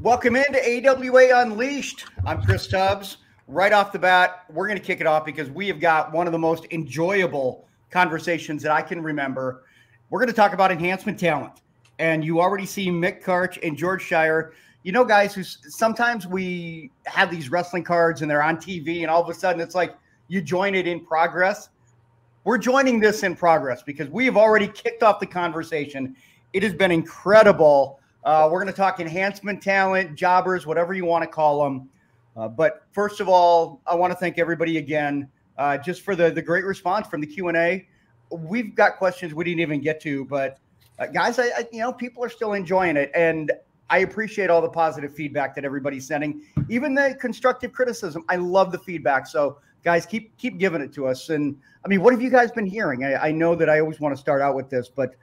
Welcome into AWA Unleashed. I'm Chris Tubbs. Right off the bat, we're going to kick it off because we have got one of the most enjoyable conversations that I can remember. We're going to talk about enhancement talent. And you already see Mick, Karch, and George Schire. You know, guys, who sometimes we have these wrestling cards and they're on TV and all of a sudden it's like you join it in progress. We're joining this in progress because we have already kicked off the conversation. It has been incredible. We're going to talk enhancement talent, jobbers, whatever you want to call them. But first of all, I want to thank everybody again just for the great response from the Q&A. We've got questions we didn't even get to, but guys, people are still enjoying it. And I appreciate all the positive feedback that everybody's sending, even the constructive criticism. I love the feedback. So guys, keep giving it to us. And I mean, what have you guys been hearing? I know that I always want to start out with this, but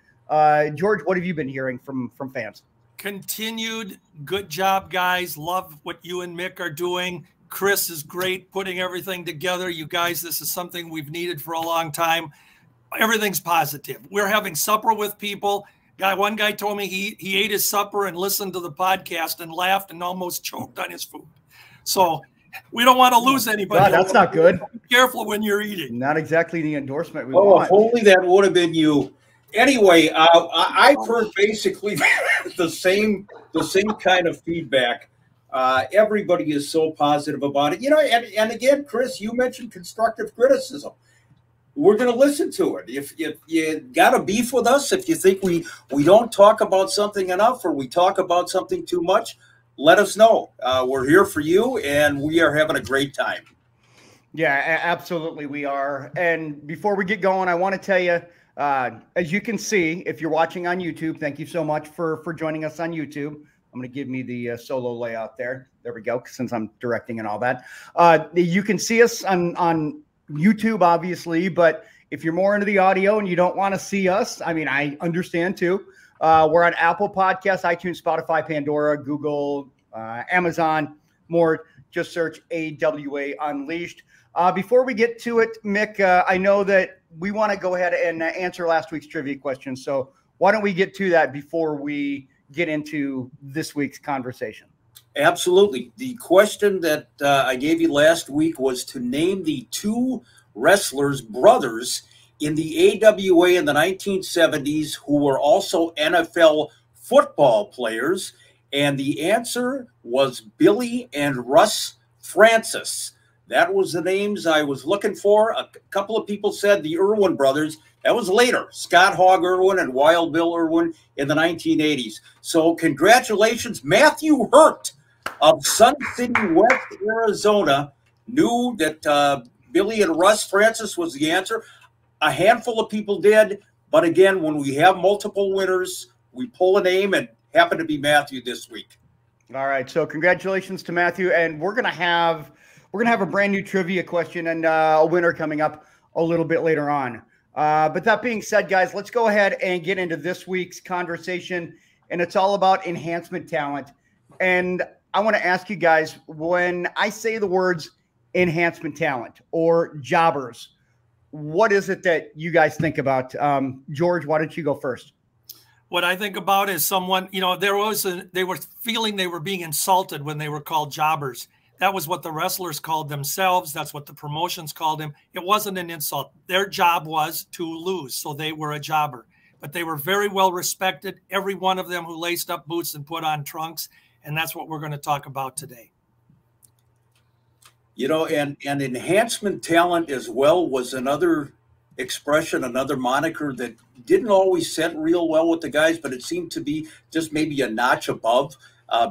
George, what have you been hearing from fans? Continued good job, guys. Love what you and Mick are doing. Chris is great putting everything together. You guys, this is something we've needed for a long time. Everything's positive. We're having supper with people. One guy told me he ate his supper and listened to the podcast and laughed and almost choked on his food. So we don't want to lose anybody. God, that's not good. Be careful when you're eating. Not exactly the endorsement we want. Oh, hopefully that would have been you. Anyway, I've heard basically the same kind of feedback. Everybody is so positive about it. You know, and again, Chris, you mentioned constructive criticism. We're going to listen to it. If you got a beef with us, if you think we don't talk about something enough or we talk about something too much, let us know. We're here for you, and we are having a great time. Yeah, absolutely we are. And before we get going, I want to tell you, as you can see, if you're watching on YouTube, thank you so much for joining us on YouTube. I'm going to give me the solo layout there. There we go, since I'm directing and all that. You can see us on YouTube, obviously, but if you're more into the audio and you don't want to see us, I mean, I understand too. We're on Apple Podcasts, iTunes, Spotify, Pandora, Google, Amazon, more. Just search AWA Unleashed. Before we get to it, Mick, I know that we want to go ahead and answer last week's trivia question. So why don't we get to that before we get into this week's conversation? Absolutely. The question that I gave you last week was to name the two wrestlers, brothers, in the AWA in the 1970s who were also NFL football players. And the answer was Billy and Russ Francis. That was the names I was looking for. A couple of people said the Irwin brothers. That was later, Scott Hogg Irwin and Wild Bill Irwin in the 1980s. So congratulations, Matthew Hurt of Sun City, West Arizona, knew that Billy and Russ Francis was the answer. A handful of people did, but again, when we have multiple winners, we pull a name, and happened to be Matthew this week. All right, so congratulations to Matthew, and we're gonna have a brand new trivia question and a winner coming up a little bit later on. But that being said, guys, let's go ahead and get into this week's conversation, and it's all about enhancement talent. And I want to ask you guys, when I say the words enhancement talent or jobbers, what is it that you guys think about? George, why don't you go first? What I think about is someone, you know, they were feeling they were being insulted when they were called jobbers. That was what the wrestlers called themselves. That's what the promotions called them. It wasn't an insult. Their job was to lose, so they were a jobber. But they were very well respected, every one of them who laced up boots and put on trunks, and that's what we're going to talk about today. You know, and enhancement talent as well was another expression, another moniker that didn't always set real well with the guys, but it seemed to be just maybe a notch above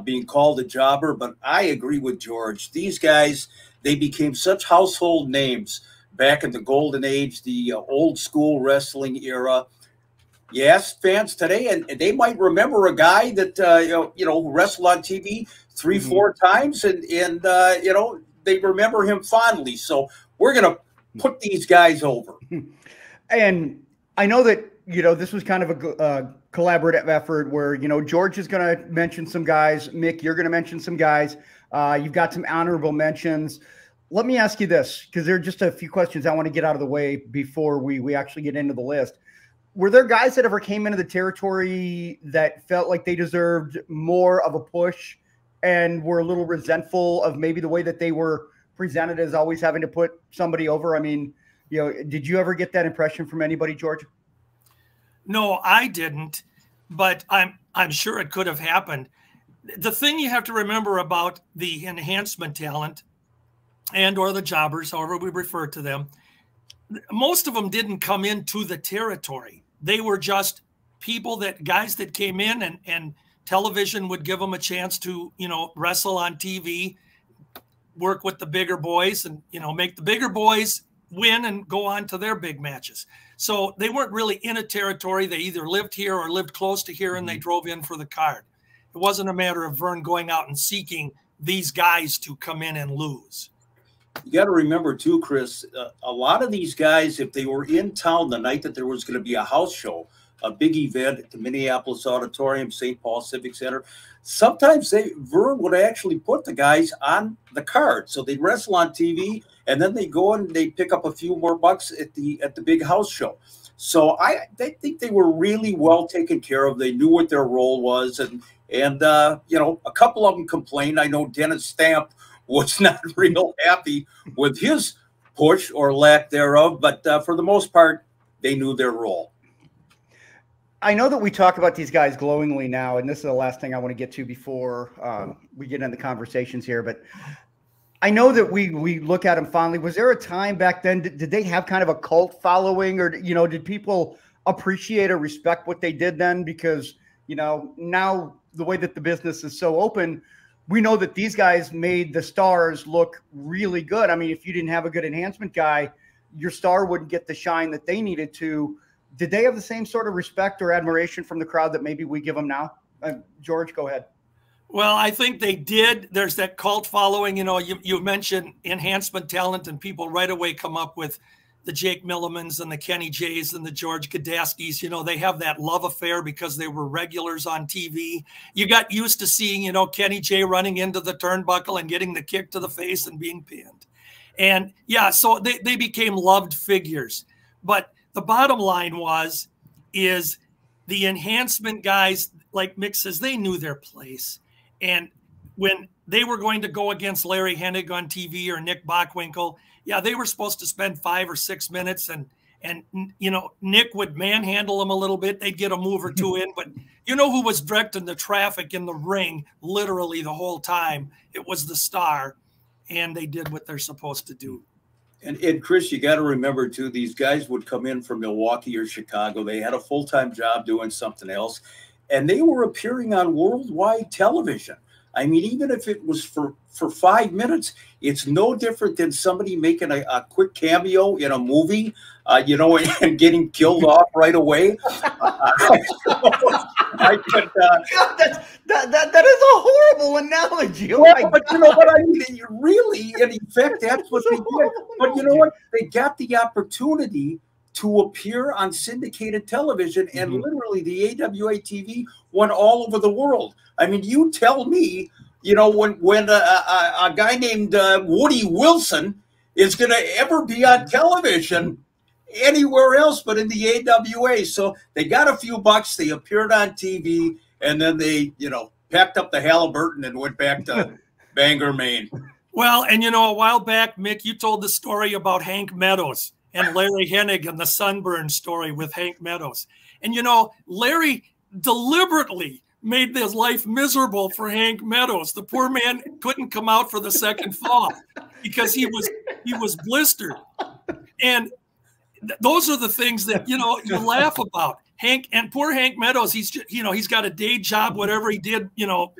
being called a jobber. But I agree with George. These guys, they became such household names back in the golden age, the old school wrestling era. Yes, fans today, and they might remember a guy that who wrestled on TV 3-4 times, and they remember him fondly. So we're gonna put these guys over. And I know that this was kind of a collaborative effort where George is going to mention some guys. Mick, you're going to mention some guys. You've got some honorable mentions. Let me ask you this, because there are just a few questions I want to get out of the way before we actually get into the list. Were there guys that ever came into the territory that felt like they deserved more of a push and were a little resentful of maybe the way that they were presented as always having to put somebody over? I mean, you know, did you ever get that impression from anybody, George? No, I didn't, but I'm sure it could have happened. The thing you have to remember about the enhancement talent and or the jobbers, however we refer to them, most of them didn't come into the territory. They were just guys that came in, and television would give them a chance to, you know, wrestle on TV, work with the bigger boys, and, you know, make the bigger boys win and go on to their big matches. So they weren't really in a territory. They either lived here or lived close to here, and they drove in for the card. It wasn't a matter of Vern going out and seeking these guys to come in and lose. You got to remember too, Chris, a lot of these guys, if they were in town the night that there was going to be a house show, a big event at the Minneapolis Auditorium, St. Paul Civic Center, sometimes Vern would actually put the guys on the card. So they'd wrestle on TV, and then they go and they pick up a few more bucks at the big house show. So I think they were really well taken care of. They knew what their role was, and you know, a couple of them complained. I know Dennis Stamp was not real happy with his push or lack thereof, but for the most part, they knew their role. I know that we talk about these guys glowingly now, and this is the last thing I want to get to before we get into conversations here, but I know that we look at them fondly. Was there a time back then, did they have kind of a cult following, or, you know, did people appreciate or respect what they did then? Because, you know, now the way that the business is so open, we know that these guys made the stars look really good. I mean, if you didn't have a good enhancement guy, your star wouldn't get the shine that they needed to. Did they have the same sort of respect or admiration from the crowd that maybe we give them now? George, go ahead. Well, I think they did. There's that cult following. You know, you mentioned enhancement talent, and people right away come up with the Jake Millimans and the Kenny Jays and the George Gadaskis. You know, they have that love affair because they were regulars on TV. You got used to seeing, you know, Kenny Jay running into the turnbuckle and getting the kick to the face and being pinned. And yeah, so they became loved figures. But the bottom line is the enhancement guys, like Mick says, they knew their place. And when they were going to go against Larry Hennig on TV or Nick Bockwinkel, yeah, they were supposed to spend 5 or 6 minutes, and you know, Nick would manhandle them a little bit. They'd get a move or two in, but you know who was directing the traffic in the ring literally the whole time? It was the star, and they did what they're supposed to do. And Chris, you got to remember too, these guys would come in from Milwaukee or Chicago. They had a full-time job doing something else, and they were appearing on worldwide television. I mean, even if it was for 5 minutes, it's no different than somebody making a quick cameo in a movie, you know, and getting killed off right away. That is a horrible analogy. Oh, well, but you know what I mean? Really, in effect, that's what they did. But you know what? They got the opportunity to appear on syndicated television, and literally the AWA TV went all over the world. I mean, you tell me, you know, when a guy named Woody Wilson is going to ever be on television anywhere else but in the AWA. So they got a few bucks, they appeared on TV, and then they, you know, packed up the Halliburton and went back to Bangor, Maine. Well, and you know, a while back, Mick, you told the story about Hank Meadows and Larry Hennig and the sunburn story with Hank Meadows. And, you know, Larry deliberately made his life miserable for Hank Meadows. The poor man couldn't come out for the second fall because he was blistered. And those are the things that, you know, you laugh about. Poor Hank Meadows, he's just, you know, he's got a day job, whatever he did, you know,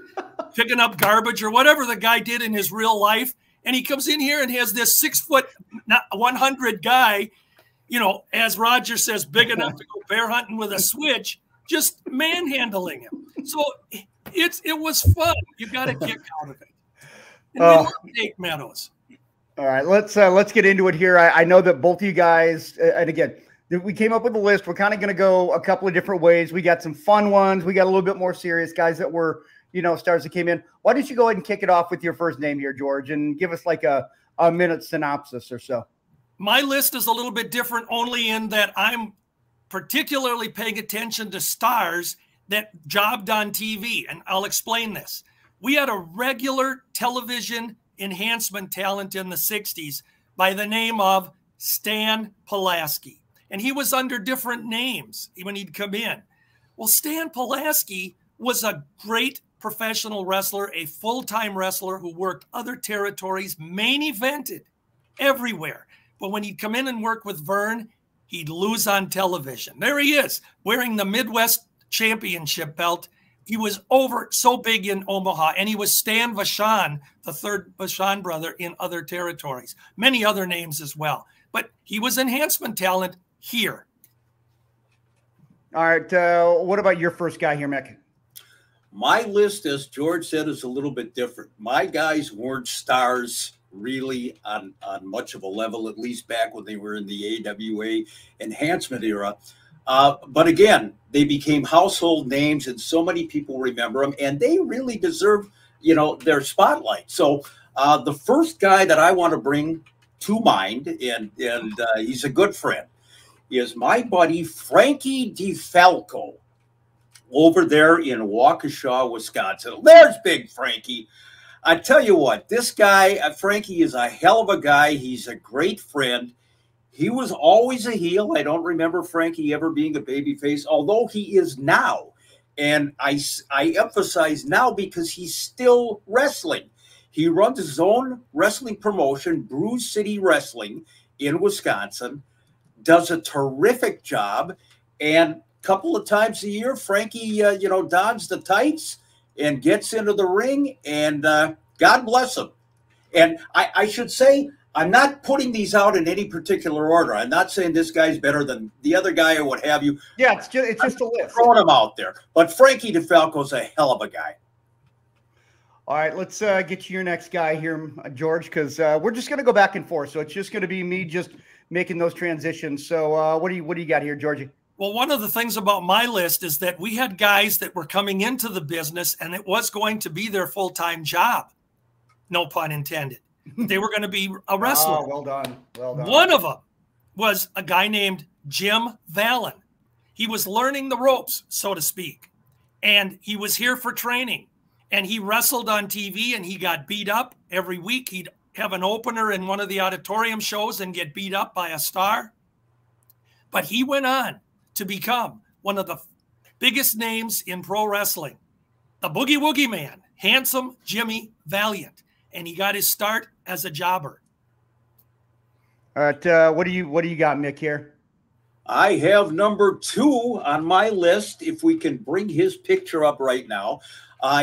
picking up garbage or whatever the guy did in his real life. And he comes in here and has this 6'100" guy, you know, as Roger says, big enough to go bear hunting with a switch, just manhandling him. So it was fun. You got a kick out of it. And we love Hank Meadows. All right, let's get into it here. I know that both of you guys, and again, we came up with a list. We're kind of going to go a couple of different ways. We got some fun ones. We got a little bit more serious guys that were, you know, stars that came in. Why don't you go ahead and kick it off with your first name here, George, and give us like a minute synopsis or so. My list is a little bit different only in that I'm particularly paying attention to stars that jobbed on TV, and I'll explain this. We had a regular television enhancement talent in the 60s by the name of Stan Pulaski. And he was under different names when he'd come in. Well, Stan Pulaski was a great professional wrestler, a full-time wrestler who worked other territories, main evented everywhere. But when he'd come in and work with Vern, he'd lose on television. There he is, wearing the Midwest Championship belt. He was over so big in Omaha, and he was Stan Vachon, the third Vachon brother in other territories. Many other names as well. But he was enhancement talent here. All right. What about your first guy here, Mick? My list, as George said, is a little bit different. My guys weren't stars really on much of a level, at least back when they were in the AWA enhancement era. But again, they became household names, and so many people remember them, and they really deserve, their spotlight. So the first guy that I want to bring to mind, and he's a good friend, is my buddy Frankie Di Falco over there in Waukesha, Wisconsin. There's big Frankie. I tell you what, this guy, Frankie, is a hell of a guy. He's a great friend. He was always a heel. I don't remember Frankie ever being a babyface, although he is now. And I emphasize now because he's still wrestling. He runs his own wrestling promotion, Brew City Wrestling, in Wisconsin, does a terrific job. And a couple of times a year, Frankie, dons the tights and gets into the ring, and God bless him. And I should say, I'm not putting these out in any particular order. I'm not saying this guy's better than the other guy or what have you. Yeah, it's just a list. Throwing him out there. But Frankie Di Falco's a hell of a guy. All right, let's get to your next guy here, George, because we're just going to go back and forth. So it's just going to be me just making those transitions. So what do you got here, Georgie? Well, one of the things about my list is that we had guys that were coming into the business, and it was going to be their full-time job. No pun intended. They were going to be a wrestler. Oh, well done. Well done. One of them was a guy named Jim Vallon. He was learning the ropes, so to speak. And he was here for training. And he wrestled on TV, and he got beat up every week. He'd have an opener in one of the auditorium shows and get beat up by a star. But he went on to become one of the biggest names in pro wrestling, the Boogie Woogie Man, Handsome Jimmy Valiant. And he got his start as a jobber. All right, what do you got, Mick, here? I have number 2 on my list. If we can bring his picture up right now,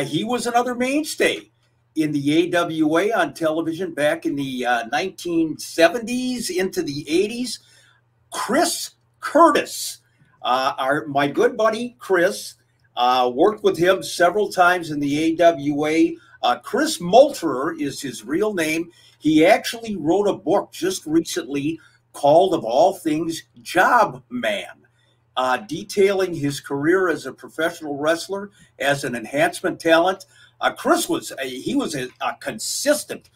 he was another mainstay in the AWA on television back in the 1970s into the 80s. Chris Curtis, my good buddy Chris, worked with him several times in the AWA. Chris Moulterer is his real name. He actually wrote a book just recently called, of all things, Job Man, detailing his career as a professional wrestler, as an enhancement talent. Chris was a consistent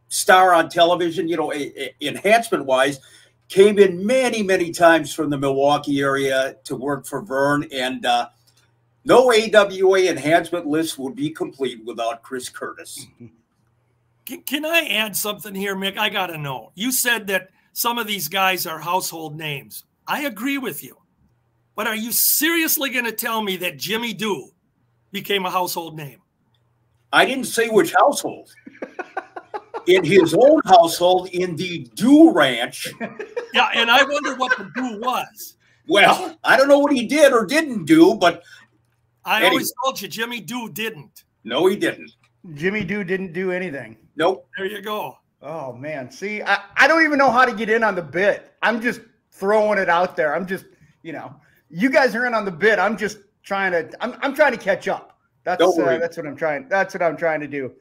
star on television, enhancement-wise. Came in many, many times from the Milwaukee area to work for Vern, and no AWA enhancement list would be complete without Chris Curtis. Can I add something here, Mick? I got to know. You said that some of these guys are household names. I agree with you. But are you seriously going to tell me that Jimmy Doo became a household name? I didn't say which household. In his own household, in the Doo Ranch. Yeah, and I wonder what the Doo was. Well, I don't know what he did or didn't do, but I always told you Jimmy Doo didn't. No, he didn't. Jimmy Doo didn't do anything. Nope. There you go. Oh, man. See, I don't even know how to get in on the bit. I'm just throwing it out there. I'm just, you guys are in on the bit. I'm just trying to, I'm trying to catch up. That's what I'm trying. That's what I'm trying to do.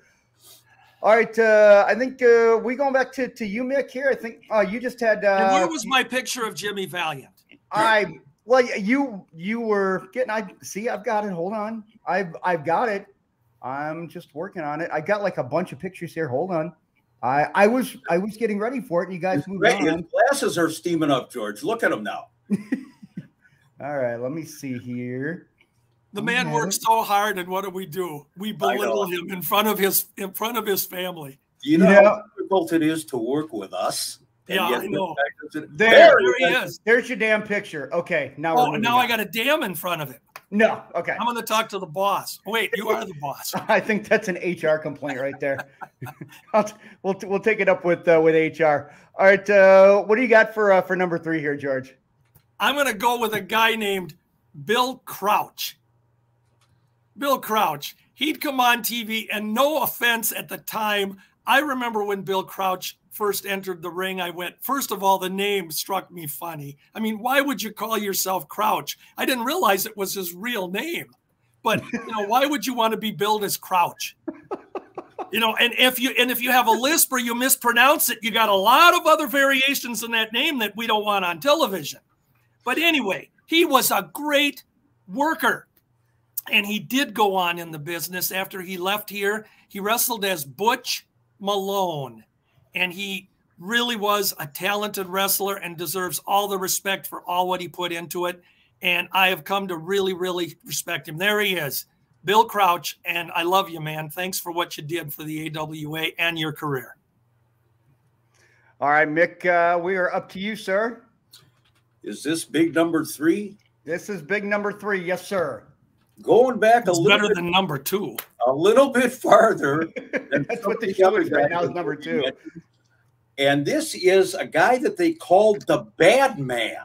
All right. I think we going back to you, Mick, here. I think you just had. And where was my picture of Jimmy Valiant? Well, you were getting. I've got it. Hold on. I've got it. I'm just working on it. I got like a bunch of pictures here. Hold on. I was getting ready for it, and you guys moved on. Your glasses are steaming up, George. Look at them now. All right. Let me see here. The man works so hard, and what do? We belittle him in front of his family. You know how difficult it is to work with us. Yeah, I know. There he is. There's your damn picture. Okay, now I got a damn in front of it. No, okay. I'm going to talk to the boss. Wait, you are the boss. I think that's an HR complaint right there. We'll take it up with HR. All right, what do you got for number 3 here, George? I'm going to go with a guy named Bill Crouch. Bill Crouch. He'd come on TV, and no offense at the time, I remember when Bill Crouch first entered the ring, I went, first of all, the name struck me funny. I mean, why would you call yourself Crouch? I didn't realize it was his real name. But, why would you want to be billed as Crouch? And if you have a lisp or you mispronounce it, you got a lot of other variations in that name that we don't want on television. But anyway, he was a great worker. And he did go on in the business after he left here. He wrestled as Butch Malone. And he really was a talented wrestler and deserves all the respect for all what he put into it. And I have come to really, really respect him. There he is, Bill Crouch. And I love you, man. Thanks for what you did for the AWA and your career. All right, Mick, we are up to you, sir. Is this big number 3? This is big number 3. Yes, sir. Going back a little better than number 2. A little bit farther. That's what the show is right now, is number 2. And this is a guy that they called the Bad Man.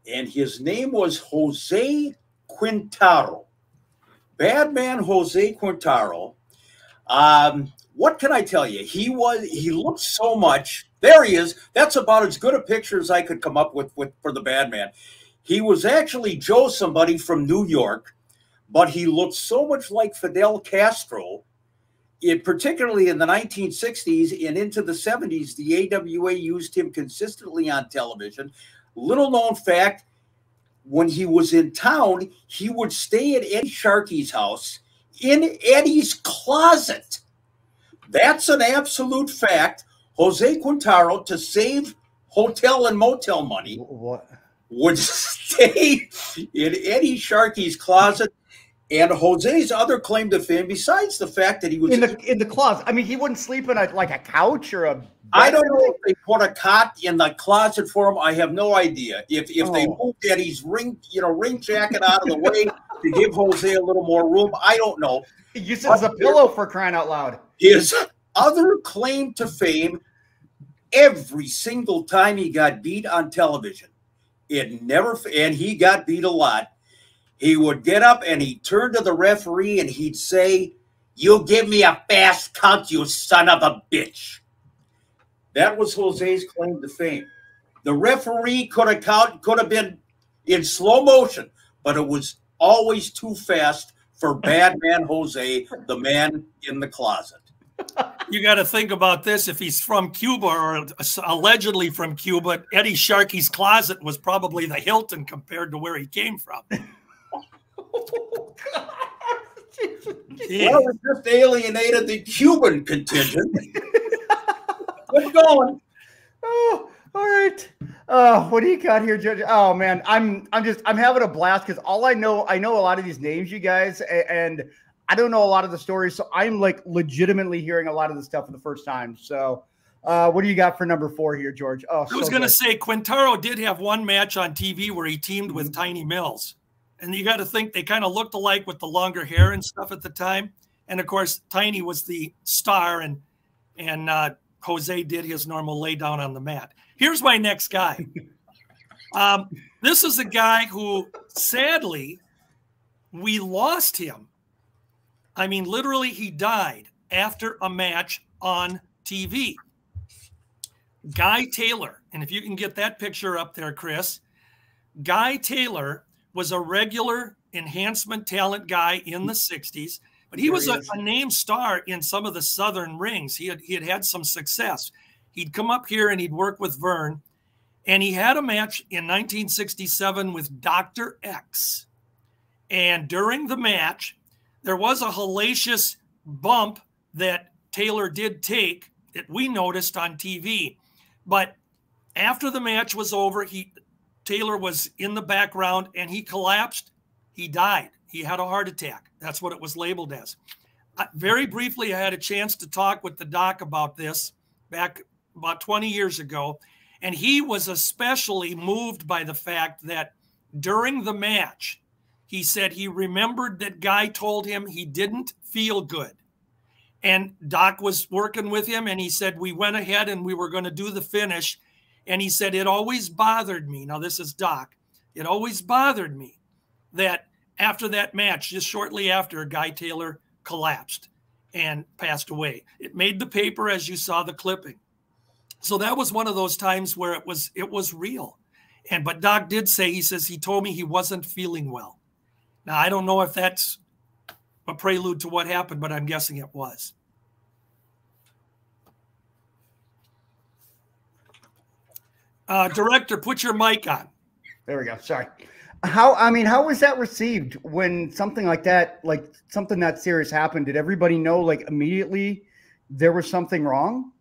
And his name was Jose Quintaro. Bad Man Jose Quintaro. What can I tell you? He looked so much. There he is. That's about as good a picture as I could come up with for the Bad Man. He was actually Joe somebody from New York, but he looked so much like Fidel Castro. Particularly in the 1960s and into the 70s, the AWA used him consistently on television. Little known fact, when he was in town, he would stay at Eddie Sharkey's house in Eddie's closet. That's an absolute fact. Jose Quintaro, to save hotel and motel money, would stay in Eddie Sharkey's closet. And Jose's other claim to fame, besides the fact that he was in the closet. I mean, he wouldn't sleep in a couch or a. I don't know if they put a cot in the closet for him. I have no idea. If they moved Eddie's ring jacket out of the way to give Jose a little more room, I don't know. He used it as a pillow, for crying out loud. His other claim to fame, every single time he got beat on television, and he got beat a lot. He would get up and he'd turn to the referee and he'd say, "You give me a fast count, you son of a bitch." That was Jose's claim to fame. The referee could have been in slow motion, but it was always too fast for Bad Man Jose, the man in the closet. You got to think about this. If he's from Cuba or allegedly from Cuba, Eddie Sharkey's closet was probably the Hilton compared to where he came from. Well, we just alienated the Cuban contingent. Keep going. Oh, all right. What do you got here, Judge? Oh man, I'm having a blast because I know a lot of these names, you guys, and I don't know a lot of the stories, so I'm like legitimately hearing a lot of the stuff for the first time. So, what do you got for number 4 here, George? Oh, I was going to say Quintaro did have one match on TV where he teamed with Tiny Mills. And you got to think they kind of looked alike with the longer hair and stuff at the time. And of course, Tiny was the star, and Jose did his normal lay down on the mat. Here's my next guy. This is a guy who, sadly, we lost him. I mean, literally, he died after a match on TV. Guy Taylor. And if you can get that picture up there, Chris. Guy Taylor was a regular enhancement talent guy in the 60s, but he was a name star in some of the Southern rings. He had some success. He'd come up here and he'd work with Vern, and he had a match in 1967 with Dr. X. And during the match, there was a hellacious bump that Taylor did take that we noticed on TV. But after the match was over, Taylor was in the background and he collapsed He died. He had a heart attack. That's what it was labeled as. Very briefly, I had a chance to talk with the doc about this back about 20 years ago, and he was especially moved by the fact that during the match, he said he remembered that Guy told him he didn't feel good. And Doc was working with him, and he said, we went ahead and we were going to do the finish. And he said, it always bothered me. Now, this is Doc. It always bothered me that after that match, just shortly after, Guy Taylor collapsed and passed away. It made the paper, as you saw the clipping. So that was one of those times where it was real. But Doc did say, he says, he told me he wasn't feeling well. Now, I don't know if that's a prelude to what happened, but I'm guessing it was. Director, put your mic on. There we go. Sorry. How was that received when something like that, like something that serious happened? Did everybody know like immediately there was something wrong?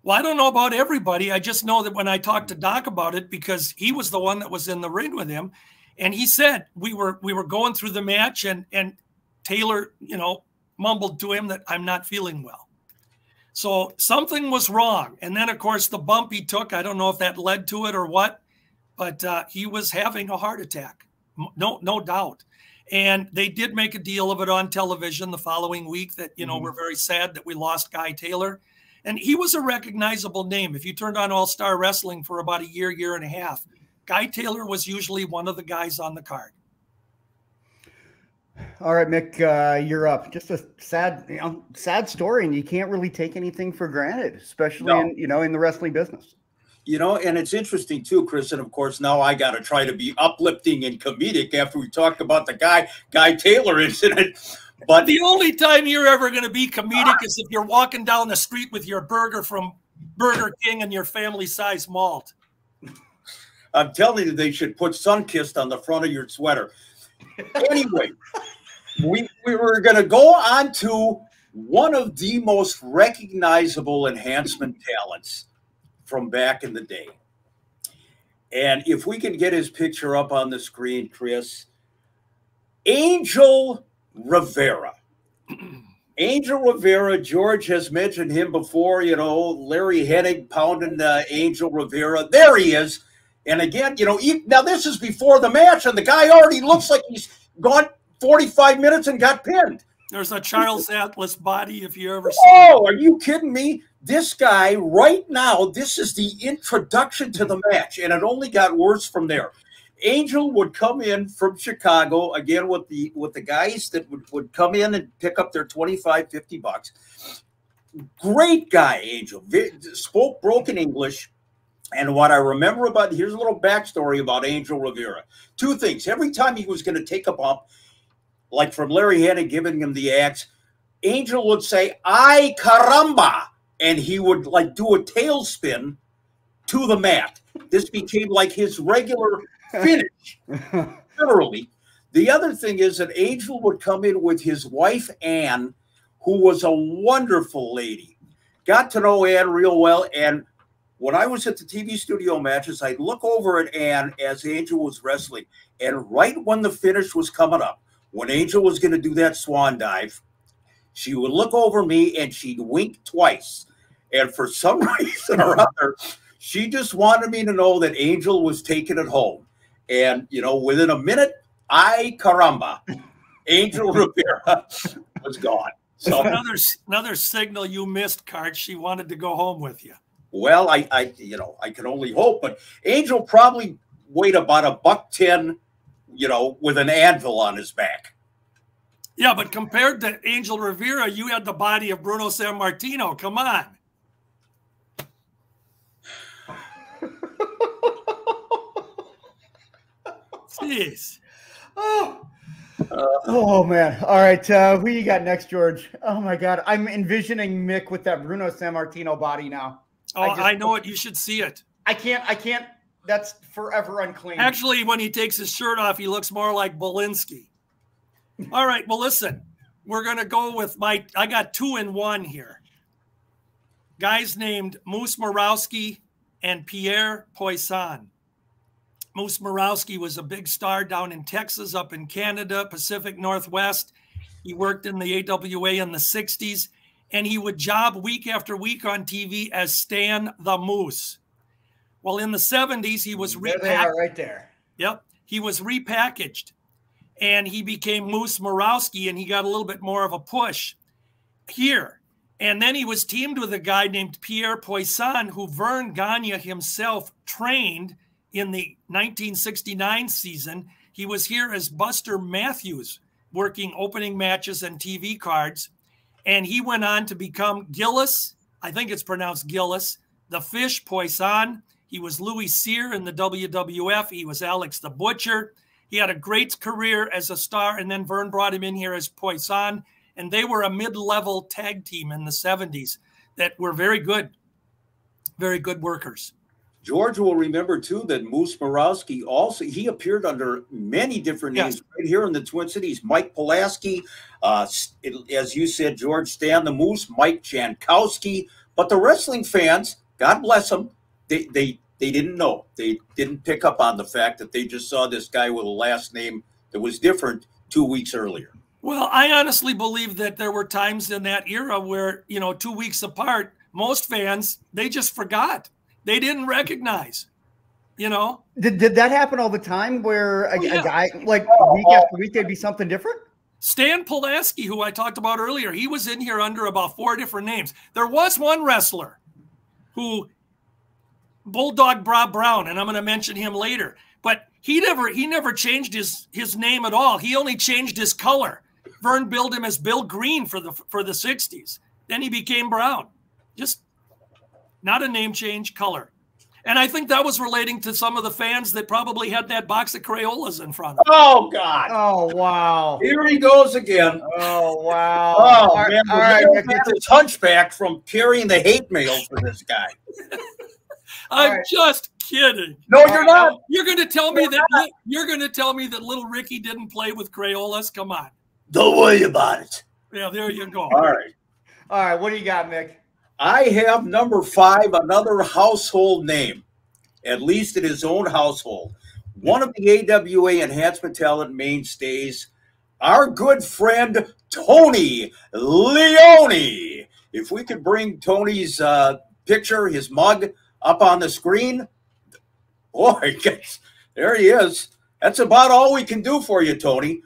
Well, I don't know about everybody. I just know that when I talked to Doc about it, because he was the one that was in the ring with him, and he said we were going through the match, and Taylor, mumbled to him that I'm not feeling well. So something was wrong. And then, of course, the bump he took, I don't know if that led to it or what, but he was having a heart attack. No doubt. And they did make a deal of it on television the following week that, we're very sad that we lost Guy Taylor. And he was a recognizable name. If you turned on All-Star Wrestling for about a year and a half, Guy Taylor was usually one of the guys on the card. All right, Mick, you're up. Just a sad story, and you can't really take anything for granted, especially in the wrestling business. And it's interesting too, Chris. And of course, now I got to try to be uplifting and comedic after we talked about the Guy Taylor incident. But the only time you're ever going to be comedic is if you're walking down the street with your burger from Burger King and your family-size malt. I'm telling you, they should put Sunkissed on the front of your sweater. Anyway, we were going to go on to one of the most recognizable enhancement talents from back in the day. And if we can get his picture up on the screen, Chris, Angel Rivera. Angel Rivera, George has mentioned him before, Larry Hennig pounding Angel Rivera. There he is. And again, now this is before the match, and the guy already looks like he's gone 45 minutes and got pinned. There's a Charles Atlas body if you ever see Oh, are you kidding me? This guy right now, this is the introduction to the match, and it only got worse from there. Angel would come in from Chicago, again with the guys that would come in and pick up their $25-50. Great guy, Angel. Spoke broken English. And what I remember here's a little backstory about Angel Rivera. Two things. Every time he was going to take a bump, like from Larry Hennig giving him the axe, Angel would say, "Ay caramba," and he would do a tailspin to the mat. This became like his regular finish, literally. The other thing is that Angel would come in with his wife, Ann, who was a wonderful lady. Got to know Ann real well, and when I was at the TV studio matches, I'd look over at Ann as Angel was wrestling. And right when the finish was coming up, when Angel was going to do that swan dive, she would look over me and she'd wink twice. And for some reason or other, she just wanted me to know that Angel was taking it home. And, within a minute, ay caramba, Angel Rivera was gone. So another signal you missed, Karch. She wanted to go home with you. Well, I can only hope, but Angel probably weighed about $110, with an anvil on his back. Yeah, but compared to Angel Rivera, you had the body of Bruno Sammartino. Come on. Jeez. Oh man. All right. Who you got next, George? Oh my God. I'm envisioning Mick with that Bruno Sammartino body now. Oh, I know it. You should see it. I can't. That's forever unclean. Actually, when he takes his shirt off, he looks more like Belinsky. All right. Well, listen, we're going to go with I got 2 in 1 here. Guys named Moose Marowski and Pierre Poisson. Moose Marowski was a big star down in Texas, up in Canada, Pacific Northwest. He worked in the AWA in the 60s, and he would job week after week on TV as Stan the Moose. Well, in the 70s, he was There they are right there. Yep. He was repackaged, and he became Moose Marowski, and he got a little bit more of a push here. And then he was teamed with a guy named Pierre Poisson, who Vern Gagne himself trained in the 1969 season. He was here as Buster Matthews, working opening matches and TV cards. And he went on to become Gillis. I think it's pronounced Gillis. The Fish Poisson. He was Louis Cyr in the WWF. He was Alex the Butcher. He had a great career as a star. And then Vern brought him in here as Poisson. And they were a mid-level tag team in the 70s that were very good workers. George will remember, too, that Moose Marowski also, he appeared under many different names right here in the Twin Cities. Mike Pulaski, as you said, George, Stan the Moose, Mike Jankowski. But the wrestling fans, God bless them, they didn't know. They didn't pick up on the fact that they just saw this guy with a last name that was different 2 weeks earlier. Well, I honestly believe that there were times in that era where, 2 weeks apart, most fans, they just forgot. They didn't recognize, Did that happen all the time where a guy, like week after week, there'd be something different? Stan Pulaski, who I talked about earlier, he was in here under about 4 different names. There was one wrestler who, Bulldog Bob Brown, and I'm going to mention him later, but he never changed his name at all. He only changed his color. Vern billed him as Bill Green for the 60s. Then he became Brown. Just not a name change, color. And I think that was relating to some of the fans that probably had that box of Crayolas in front of them. Oh, God. Oh, wow. Here he goes again. Oh, wow. Oh, man. All right. Get this hunchback from carrying the hate mail for this guy. I'm just kidding. No, you're not. You're going to tell me that little Ricky didn't play with Crayolas? Come on. Don't worry about it. Yeah, there you go. All right. All right. What do you got, Mick? I have number 5, another household name, at least in his own household. One of the AWA Enhancement Talent mainstays, our good friend, Tony Leone. If we could bring Tony's picture, his mug, up on the screen. Boy, there he is. That's about all we can do for you, Tony.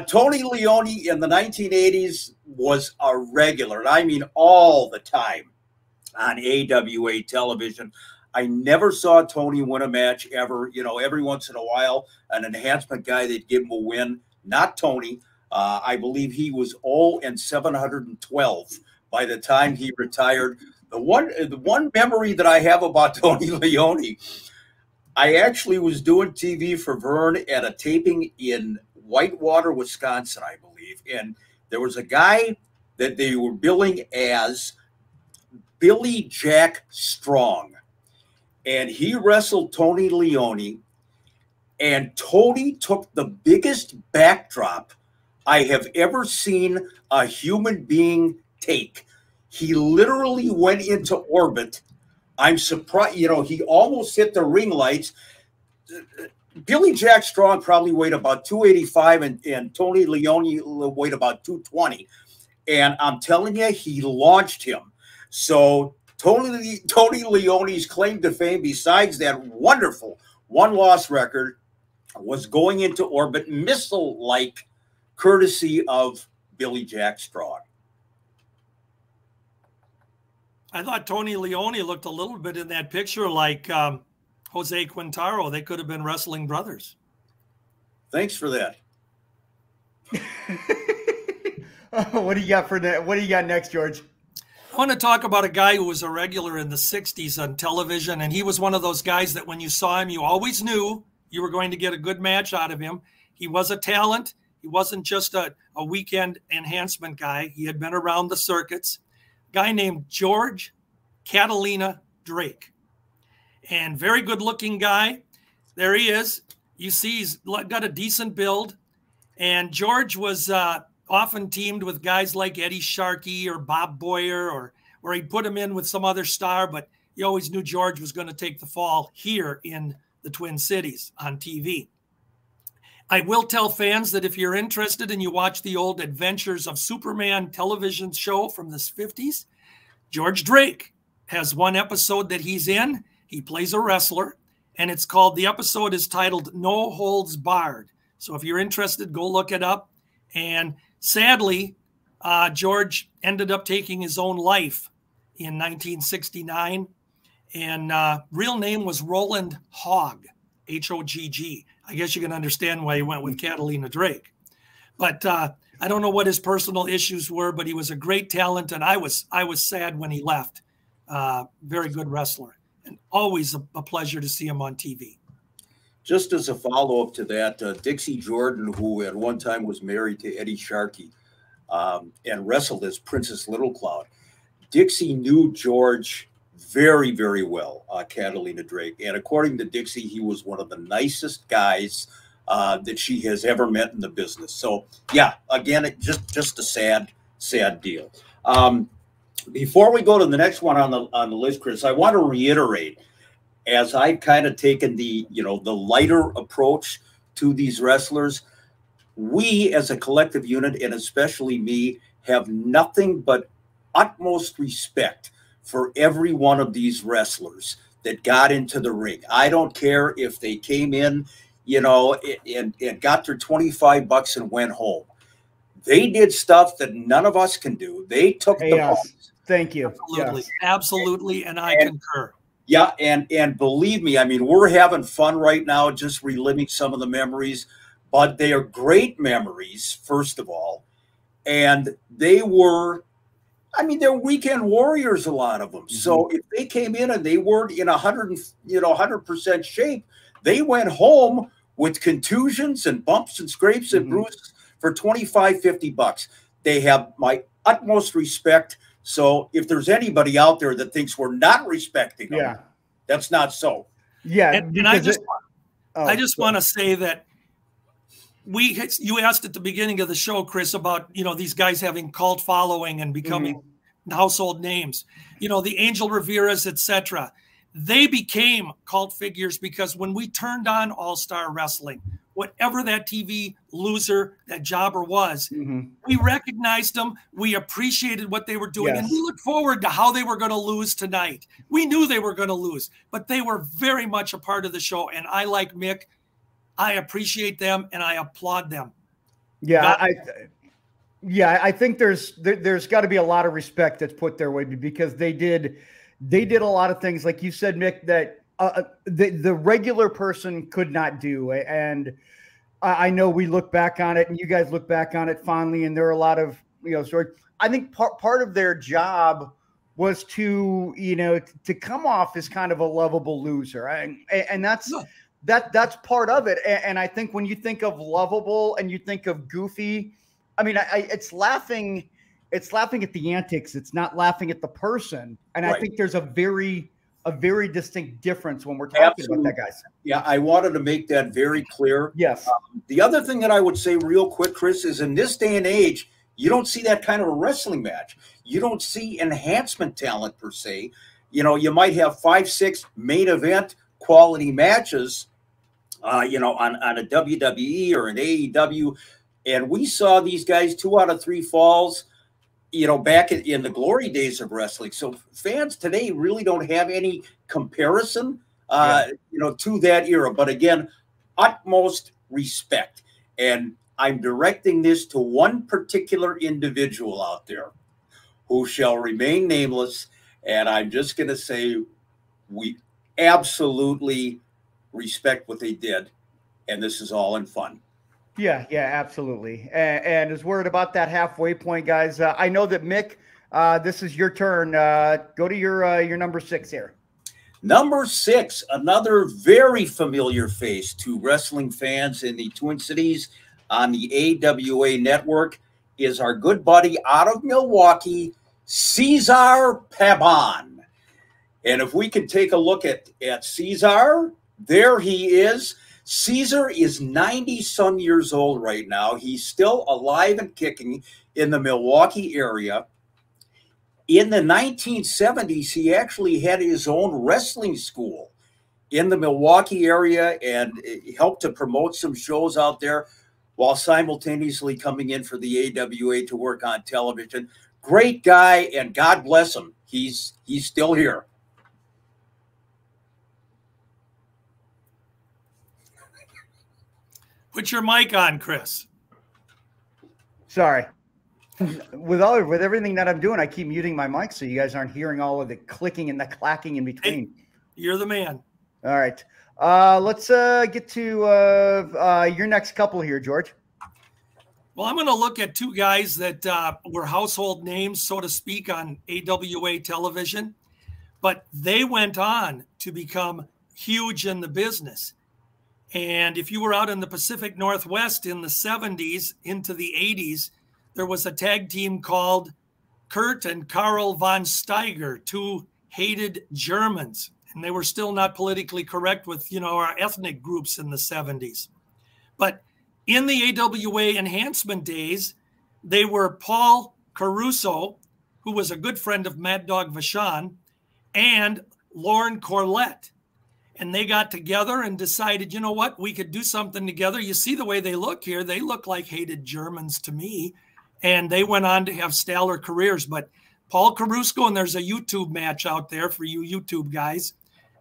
Tony Leone in the 1980s was a regular, and I mean all the time, on AWA television. I never saw Tony win a match ever. Every once in a while, an enhancement guy, they'd give him a win. Not Tony. I believe he was 0-712 by the time he retired. The one memory that I have about Tony Leone, I actually was doing TV for Vern at a taping in Whitewater, Wisconsin, I believe. And there was a guy that they were billing as Billy Jack Strong. And he wrestled Tony Leone. And Tony took the biggest backdrop I have ever seen a human being take. He literally went into orbit. I'm surprised, he almost hit the ring lights. Billy Jack Strong probably weighed about 285, and Tony Leone weighed about 220. And I'm telling you, he launched him. So Tony Leone's claim to fame, besides that wonderful one-loss record, was going into orbit missile-like, courtesy of Billy Jack Strong. I thought Tony Leone looked a little bit in that picture like Jose Quintaro. They could have been wrestling brothers. Thanks for that. What do you got next, George? I want to talk about a guy who was a regular in the 60s on television, and he was one of those guys that when you saw him, you always knew you were going to get a good match out of him. He was a talent. He wasn't just a weekend enhancement guy. He had been around the circuits. A guy named George Catalina Drake. And very good-looking guy. There he is. You see he's got a decent build. And George was often teamed with guys like Eddie Sharkey or Bob Boyer, or he'd put him in with some other star, but you always knew George was going to take the fall here in the Twin Cities on TV. I will tell fans that if you're interested and you watch the old Adventures of Superman television show from the 50s, George Drake has one episode that he's in. He plays a wrestler, and it's called, the episode is titled No Holds Barred. So if you're interested, go look it up. And sadly, George ended up taking his own life in 1969. And real name was Roland Hogg, H-O-G-G. I guess you can understand why he went with Catalina Drake. But I don't know what his personal issues were, but he was a great talent, and I was sad when he left. Very good wrestler, and always a pleasure to see him on TV. Just as a follow-up to that, Dixie Jordan, who at one time was married to Eddie Sharkey and wrestled as Princess Little Cloud, Dixie knew George very, very well, Catalina Drake. And according to Dixie, he was one of the nicest guys that she has ever met in the business. So, yeah, again, just a sad deal. Before we go to the next one on the list, Chris, I want to reiterate, as I've kind of taken the lighter approach to these wrestlers, we as a collective unit, and especially me, have nothing but utmost respect for every one of these wrestlers that got into the ring. I don't care if they came in, and got their $25 and went home. They did stuff that none of us can do. They took the bumps. Thank you. Absolutely. Yes. Absolutely. And I concur. Yeah. And believe me, I mean, we're having fun right now, just reliving some of the memories, but they are great memories, first of all. And they were, they're weekend warriors, a lot of them. Mm-hmm. So if they came in and they weren't in 100% shape, they went home with contusions and bumps and scrapes and bruises for $25, $50. They have my utmost respect. So if there's anybody out there that thinks we're not respecting them, that's not so. Yeah. And I just want to say that you asked at the beginning of the show, Chris, about, these guys having cult following and becoming household names, the Angel Riveras, etc. They became cult figures because when we turned on All-Star Wrestling, whatever that TV loser, that jobber was, we recognized them. We appreciated what they were doing. And we looked forward to how they were going to lose tonight. We knew they were going to lose, but they were very much a part of the show. And I, like Mick, I appreciate them and I applaud them. Yeah. I think there's got to be a lot of respect that's put their way because they did a lot of things, like you said, Mick, that the regular person could not do. And I know we look back on it and you guys look back on it fondly. And there are a lot of, stories. I think part of their job was to come off as kind of a lovable loser. And that's part of it. And I think when you think of lovable and you think of goofy, it's laughing at the antics. It's not laughing at the person. And I think there's a very distinct difference when we're talking about that, guys. Yeah, I wanted to make that very clear. Yes. The other thing that I would say real quick, Chris, is in this day and age, you don't see that kind of a wrestling match. You don't see enhancement talent per se. You might have 5, 6 main event quality matches, on a WWE or an AEW. And we saw these guys 2 out of 3 falls, back in the glory days of wrestling. So fans today really don't have any comparison, to that era. But again, utmost respect. And I'm directing this to one particular individual out there who shall remain nameless. And I'm just going to say we absolutely respect what they did. And this is all in fun. Yeah, absolutely. And is worried about that halfway point, guys. I know that Mick, this is your turn. Go to your number 6 here. Number 6, another very familiar face to wrestling fans in the Twin Cities on the AWA network is our good buddy out of Milwaukee, Cesar Pavon. And if we can take a look at Cesar, there he is. Cesar is 90-some years old right now. He's still alive and kicking in the Milwaukee area. In the 1970s, he actually had his own wrestling school in the Milwaukee area and helped to promote some shows out there while simultaneously coming in for the AWA to work on television. Great guy, and God bless him. He's still here. Put your mic on, Chris. Sorry. With everything that I'm doing, I keep muting my mic so you guys aren't hearing all of the clicking and the clacking in between. Hey, you're the man. All right. Let's get to your next couple here, George. Well, I'm going to look at two guys that were household names, so to speak, on AWA television, but they went on to become huge in the business. And if you were out in the Pacific Northwest in the 70s into the 80s, there was a tag team called Kurt and Karl von Steiger, two hated Germans. And they were still not politically correct with, our ethnic groups in the 70s. But in the AWA enhancement days, they were Paul Carusco, who was a good friend of Mad Dog Vachon, and Lorne Corlett. And they got together and decided, you know what, we could do something together. You see the way they look here. They look like hated Germans to me. And they went on to have stellar careers. But Paul Carusco, and there's a YouTube match out there for you YouTube guys.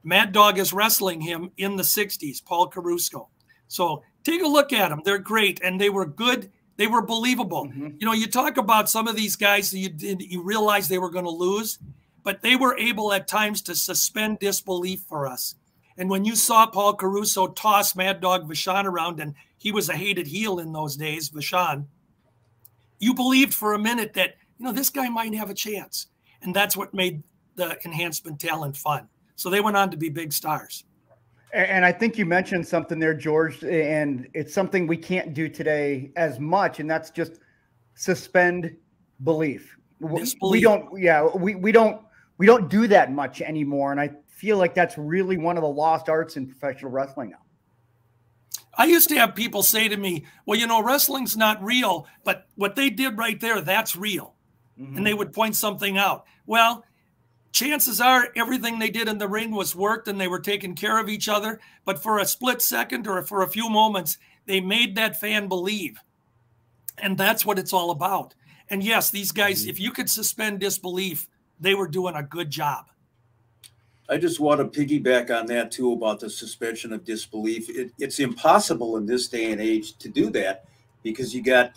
Mad Dog is wrestling him in the 60s, Paul Carusco. So take a look at them. They're great. And they were good. They were believable. Mm-hmm. You talk about some of these guys that you realize they were going to lose, but they were able at times to suspend disbelief for us. And when you saw Paul Carusco toss Mad Dog Vachon around, and he was a hated heel in those days, Vachon, you believed for a minute that, this guy might have a chance. And that's what made the enhancement talent fun. So they went on to be big stars. And I think you mentioned something there, George, and it's something we can't do today as much, and that's just suspend belief. We don't do that much anymore, and I feel like that's really one of the lost arts in professional wrestling now. I used to have people say to me, well, wrestling's not real, but what they did right there, that's real. Mm-hmm. And they would point something out. Well, chances are everything they did in the ring was worked and they were taking care of each other. But for a split second or for a few moments, they made that fan believe. And that's what it's all about. And yes, these guys, if you could suspend disbelief, they were doing a good job. I just want to piggyback on that, too, about the suspension of disbelief. It's impossible in this day and age to do that because you got,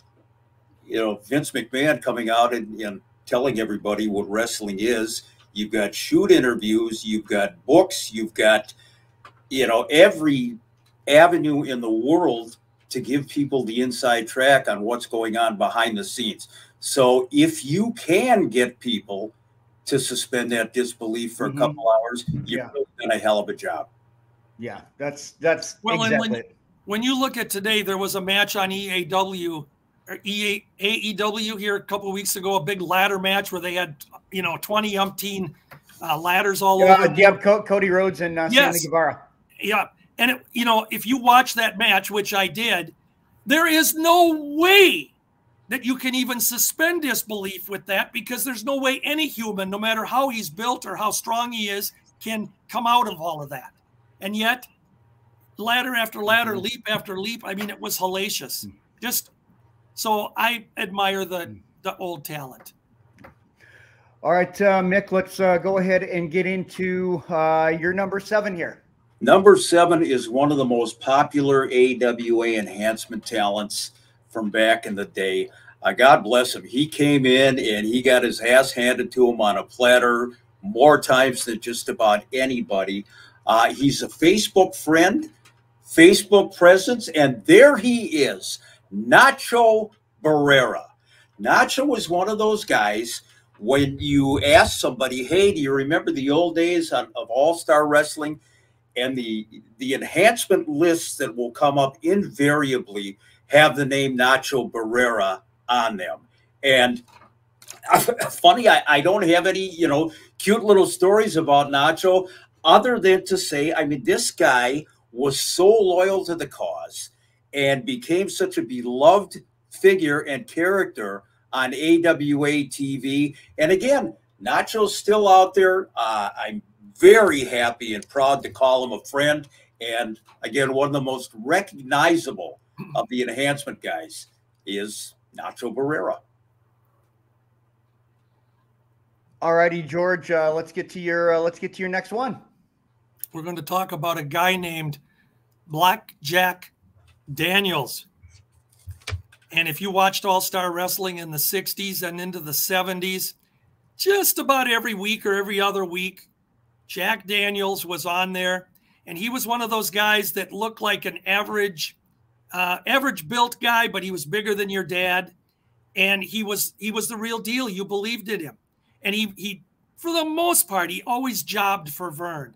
Vince McMahon coming out and telling everybody what wrestling is. You've got shoot interviews. You've got books. You've got, every avenue in the world to give people the inside track on what's going on behind the scenes. So if you can get people to suspend that disbelief for a couple hours, you've done a hell of a job. Yeah, that's well, exactly. And when you look at today, there was a match on AEW here a couple of weeks ago, a big ladder match where they had 20 umpteen ladders all over. Yeah, Cody Rhodes and Sammy Guevara. Yeah, and if you watch that match, which I did, there is no way that you can even suspend disbelief with that, because there's no way any human, no matter how he's built or how strong he is, can come out of all of that. And yet, ladder after ladder, leap after leap, I mean, it was hellacious. So I admire the old talent. All right, Mick, let's go ahead and get into your number 7 here. Number 7 is one of the most popular AWA enhancement talents from back in the day. God bless him. He came in and he got his ass handed to him on a platter more times than just about anybody. He's a Facebook friend, Facebook presence, and there he is, Nacho Barrera. Nacho was one of those guys, when you ask somebody, hey, do you remember the old days of All-Star Wrestling? And the enhancement lists that will come up invariably have the name Nacho Barrera on them. And funny, I don't have any, cute little stories about Nacho other than to say, I mean, this guy was so loyal to the cause and became such a beloved figure and character on AWA TV. And again, Nacho's still out there. I'm very happy and proud to call him a friend. And again, one of the most recognizable of the enhancement guys is Nacho Barrera. All righty, George. Let's get to your next one. We're going to talk about a guy named Black Jack Daniels. And if you watched All-Star Wrestling in the 60s and into the 70s, just about every week or every other week, Jack Daniels was on there. And he was one of those guys that looked like an average built guy, but he was bigger than your dad. And he was the real deal. You believed in him. And he for the most part, he always jobbed for Vern.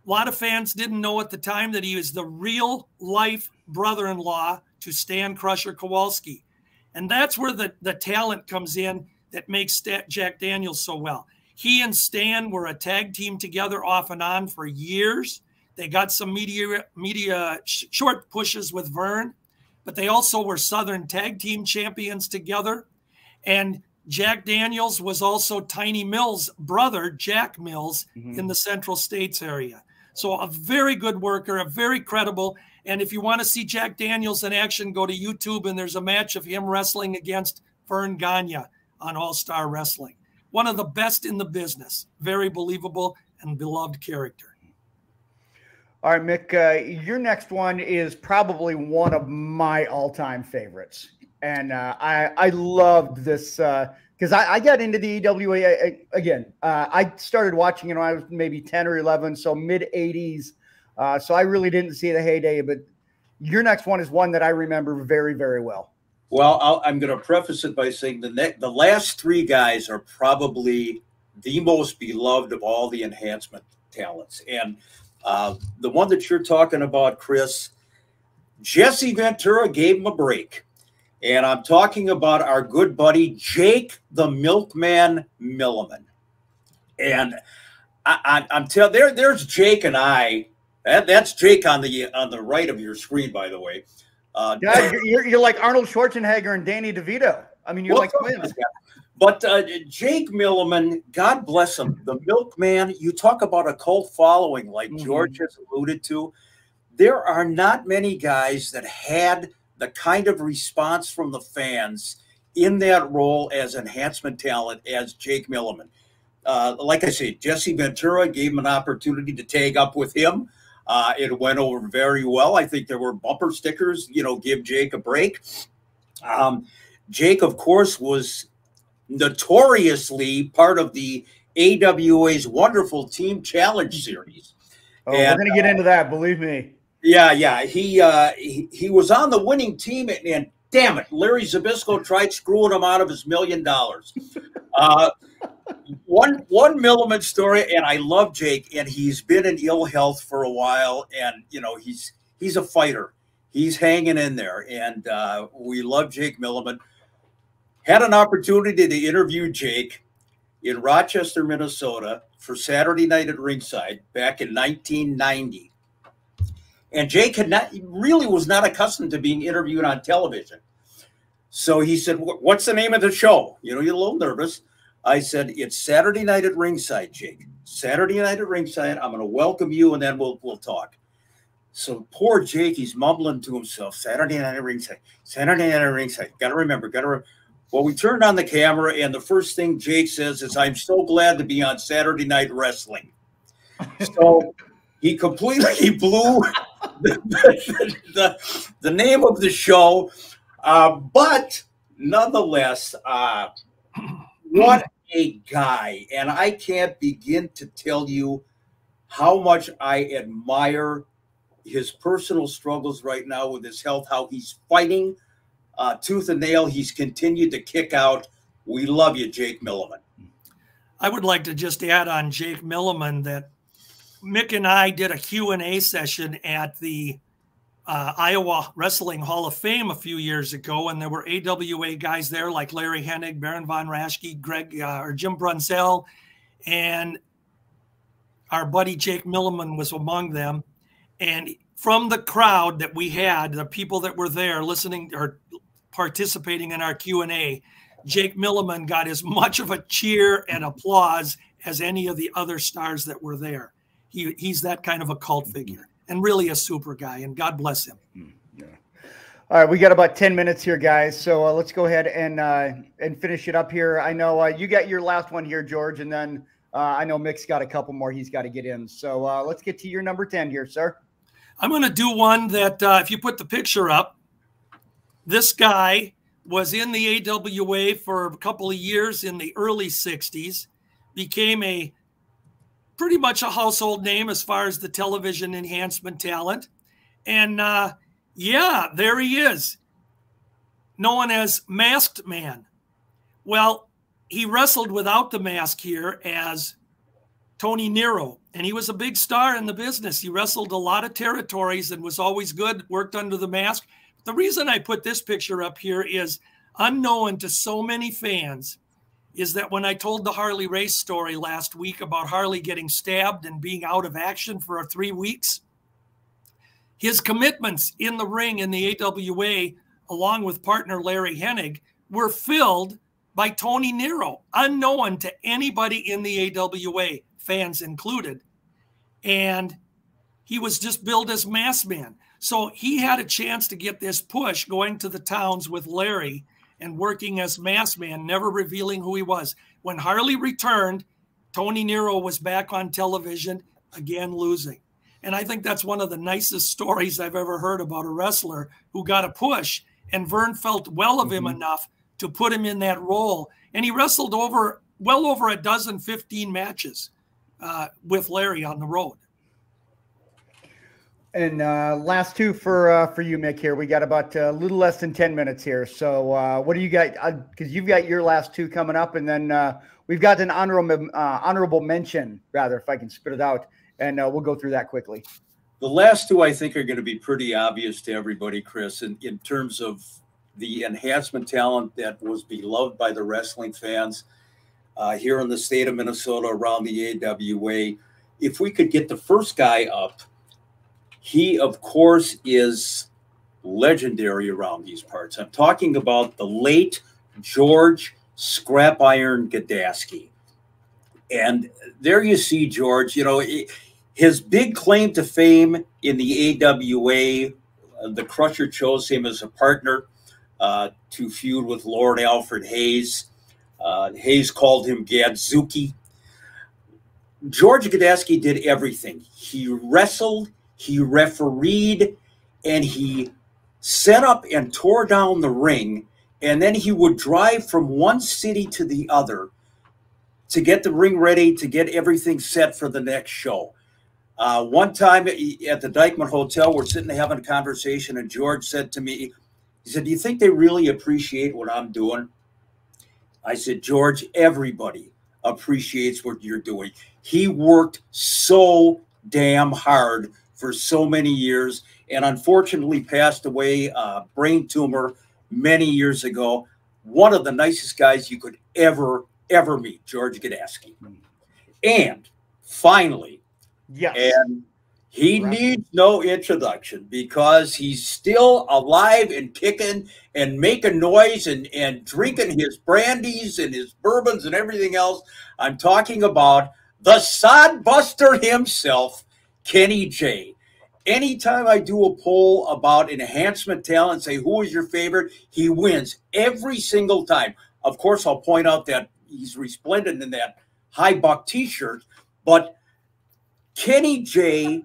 A lot of fans didn't know at the time that he was the real life brother-in-law to Stan Crusher Kowalski. And that's where the talent comes in that makes Jack Daniels so well. He and Stan were a tag team together off and on for years. They got some media short pushes with Vern, but they also were Southern Tag Team champions together. And Jack Daniels was also Tiny Mills' brother, Jack Mills, in the Central States area. So a very good worker, a very credible. And if you want to see Jack Daniels in action, go to YouTube, and there's a match of him wrestling against Vern Gagne on All-Star Wrestling. One of the best in the business. Very believable and beloved character. All right, Mick, your next one is probably one of my all-time favorites. And I loved this because I got into the EWA again. I started watching it when I was maybe 10 or 11, so mid-'80s. So I really didn't see the heyday. But your next one is one that I remember very, very well. Well, I'm going to preface it by saying the last three guys are probably the most beloved of all the enhancement talents. And the one that you're talking about, Chris, Jesse Ventura gave him a break. And I'm talking about our good buddy, Jake the Milkman Milliman. And I'm telling there's Jake and I. That's Jake on the right of your screen, by the way. God, you're like Arnold Schwarzenegger and Danny DeVito. I mean, you're like twins. But Jake Milliman, God bless him, the Milkman, you talk about a cult following like George has alluded to. There are not many guys that had the kind of response from the fans in that role as enhancement talent as Jake Milliman. Like I said, Jesse Ventura gave him an opportunity to tag up with him. It went over very well. I think there were bumper stickers, give Jake a break. Jake, of course, was notoriously part of the AWA's wonderful Team Challenge series. Oh, we're going to get into that, believe me. Yeah. He was on the winning team, and damn it, Larry Zbyszko tried screwing him out of his $1 million. One Milliman story, and I love Jake, and he's been in ill health for a while, and he's a fighter. He's hanging in there, and we love Jake Milliman. Had an opportunity to interview Jake in Rochester, Minnesota for Saturday Night at Ringside back in 1990. And Jake was not accustomed to being interviewed on television. So he said, "What's the name of the show?" You're a little nervous. I said, "It's Saturday Night at Ringside, Jake. Saturday Night at Ringside. I'm going to welcome you, and then we'll talk." So poor Jake, he's mumbling to himself, "Saturday Night at Ringside. Saturday Night at Ringside. Got to remember. Well, we turned on the camera, and the first thing Jake says is, "I'm so glad to be on Saturday Night Wrestling." So he completely blew the name of the show. But nonetheless, what a guy. And I can't begin to tell you how much I admire his personal struggles right now with his health, how he's fighting tooth and nail. He's continued to kick out. We love you, Jake Milliman. I would like to just add on Jake Milliman that Mick and I did a Q&A session at the Iowa Wrestling Hall of Fame a few years ago, and there were AWA guys there like Larry Hennig, Baron Von Raschke, Jim Brunzell, and our buddy Jake Milliman was among them. And from the crowd that we had, the people that were there listening or participating in our Q&A, Jake Milliman got as much of a cheer and applause as any of the other stars that were there. he's that kind of a cult figure and really a super guy. And God bless him. Yeah. All right, we got about 10 minutes here, guys. So let's go ahead and finish it up here. I know you got your last one here, George, and then I know Mick's got a couple more he's got to get in. So let's get to your number 10 here, sir. I'm going to do one that if you put the picture up, this guy was in the AWA for a couple of years in the early 60s, became a pretty much a household name as far as the television enhancement talent. And yeah, there he is, known as Masked Man. Well, he wrestled without the mask here as Tony Nero, and he was a big star in the business. He wrestled a lot of territories and was always good, worked under the mask. The reason I put this picture up here is unknown to so many fans is that when I told the Harley race story last week about Harley getting stabbed and being out of action for 3 weeks, his commitments in the ring in the AWA, along with partner Larry Hennig, were filled by Tony Nero, unknown to anybody in the AWA, fans included. And he was just billed as Masked Man. So he had a chance to get this push going to the towns with Larry and working as Masked Man, never revealing who he was. When Harley returned, Tony Nero was back on television, again losing. And I think that's one of the nicest stories I've ever heard about a wrestler who got a push, and Vern felt well of him enough to put him in that role. And he wrestled well over a dozen, 15 matches with Larry on the road. And last two for you, Mick, here. We got about a little less than 10 minutes here. So what do you got? Because you've got your last two coming up, and then we've got an honorable mention, rather, if I can spit it out, and we'll go through that quickly. The last two, I think, are going to be pretty obvious to everybody, Chris, in terms of the enhancement talent that was beloved by the wrestling fans here in the state of Minnesota around the AWA. If we could get the first guy up, he, of course, is legendary around these parts. I'm talking about the late George Scrap Iron Gadaski. And there you see George, you know, his big claim to fame in the AWA, the Crusher chose him as a partner to feud with Lord Alfred Hayes. Hayes called him Gadzuki. George Gadaski did everything. He wrestled, he refereed, and he set up and tore down the ring. And then he would drive from one city to the other to get the ring ready, to get everything set for the next show. One time at the Dykeman Hotel, we're sitting having a conversation, and George said to me, he said, "Do you think they really appreciate what I'm doing?" I said, "George, everybody appreciates what you're doing." He worked so damn hard for so many years, and unfortunately passed away, brain tumor, many years ago. One of the nicest guys you could ever meet, George Gadaski. And finally, yes, and he needs no introduction because he's still alive and kicking and making noise and drinking his brandies and his bourbons and everything else. I'm talking about the Sodbuster himself, Kenny J. Anytime I do a poll about enhancement talent, say who is your favorite, he wins every single time. Of course, I'll point out that he's resplendent in that high buck t-shirt, but Kenny J,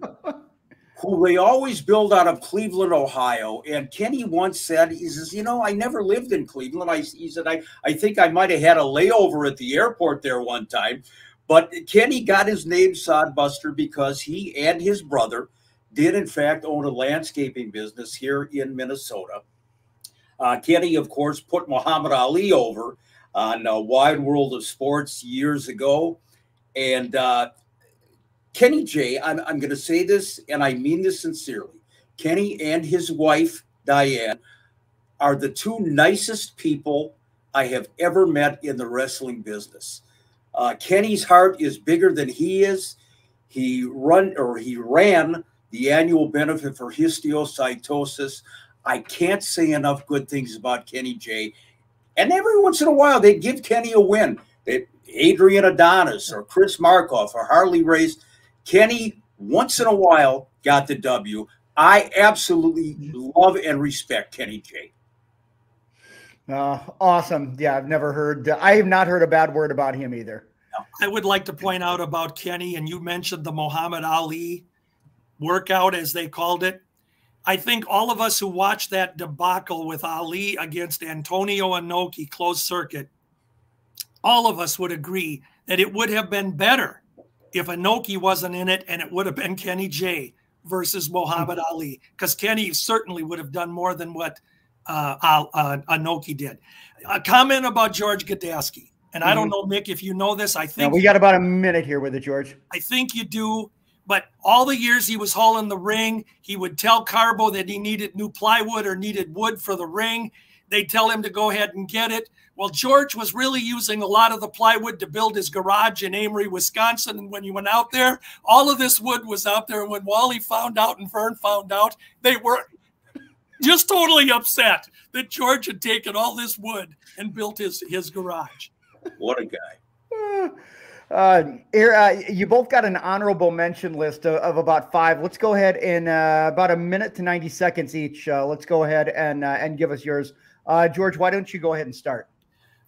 who they always build out of Cleveland, Ohio, and Kenny once said, he says, "You know, I never lived in Cleveland." He said, I think I might have had a layover at the airport there one time. But Kenny got his name Sodbuster because he and his brother did, in fact, own a landscaping business here in Minnesota. Kenny, of course, put Muhammad Ali over on Wide World of Sports years ago. And Kenny J, I'm going to say this, and I mean this sincerely. Kenny and his wife, Diane, are the two nicest people I have ever met in the wrestling business. Kenny's heart is bigger than he is. He ran the annual benefit for histiocytosis. I can't say enough good things about Kenny J. And every once in a while, they give Kenny a win. Adrian Adonis or Chris Markoff or Harley Race. Kenny, once in a while, got the W. I absolutely love and respect Kenny J. Awesome. Yeah, I have not heard a bad word about him either. I would like to point out about Kenny, and you mentioned the Muhammad Ali workout, as they called it. I think all of us who watched that debacle with Ali against Antonio Inoki closed circuit, all of us would agree that it would have been better if Inoki wasn't in it, and it would have been Kenny J versus Muhammad Ali, because Kenny certainly would have done more than what Inoki did. A comment about George Gadaski. And I don't know, Mick, if you know this. I think we got about a minute here with it, George. I think you do. But all the years he was hauling the ring, he would tell Carbo that he needed new plywood or needed wood for the ring. They'd tell him to go ahead and get it. Well, George was really using a lot of the plywood to build his garage in Amory, Wisconsin. And when you went out there, all of this wood was out there. And when Wally found out and Vern found out, they were just totally upset that George had taken all this wood and built his garage. What a guy. You both got an honorable mention list of about 5. Let's go ahead and about a minute to 90 seconds each. Let's go ahead and give us yours. George, why don't you go ahead and start?